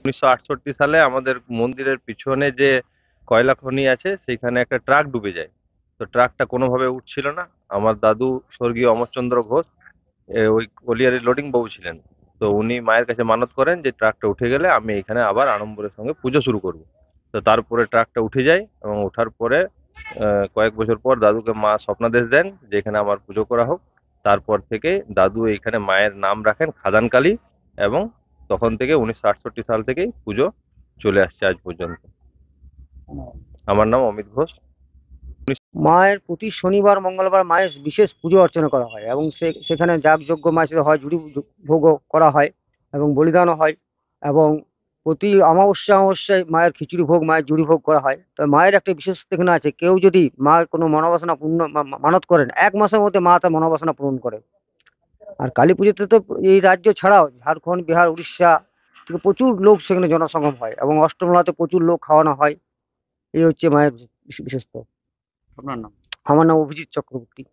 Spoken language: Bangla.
1968 সালে আমাদের মন্দিরের পিছনে যে কয়লা খনি আছে সেখানে একটা ট্রাক ডুবে যায়। তো ট্রাকটা কোনোভাবে উঠছিল না। আমার দাদু স্বর্গীয় অমরচন্দ্র ঘোষ ওই কলিয়ারের লোডিং বাবু ছিলেন। তো উনি মায়ের কাছে মানত করেন যে ট্রাকটা উঠে গেলে আমি এখানে আবার আড়ম্বরের সঙ্গে পুজো শুরু করব। তো তারপরে ট্রাকটা উঠে যায় এবং ওঠার পরে কয়েক বছর পর দাদুকে মা স্বপ্নাদেশ দেন যে এখানে আমার পুজো করা হোক। তারপর থেকে দাদু এইখানে মায়ের নাম রাখেন খাদানকালী, এবং তখন থেকে 1968 সাল থেকেই পুজো চলে আসছে আজ পর্যন্ত। আমার নাম অমিত ঘোষ। মায়ের প্রতি শনিবার মঙ্গলবার মায়ের বিশেষ পুজো অর্চনা করা হয় এবং সেখানে যাগযজ্ঞ মায়ের সাথে হয়, ঝুড়ি ভোগও করা হয় এবং বলিদানও হয়। এবং প্রতি অমাবস্যা অমাবস্যায় মায়ের খিচুড়ি ভোগ, মায়ের জুড়ি ভোগ করা হয়। তো মায়ের একটা বিশেষত্ব এখানে আছে, কেউ যদি মায়ের কোনো মনোবাসনা পূর্ণ মানত করেন, 1 মাসের মধ্যে মা তার মনোবাসনা পূরণ করে। আর কালী পুজোতে তো এই রাজ্য ছাড়াও ঝাড়খণ্ড, বিহার, উড়িষ্যা থেকে প্রচুর লোক সেখানে জনসমাগম হয় এবং অষ্টমীতে প্রচুর লোক খাওয়ানো হয়। এই হচ্ছে মায়ের বিশেষত্ব। আপনার নাম? আমার নাম অভিজিৎ চক্রবর্তী।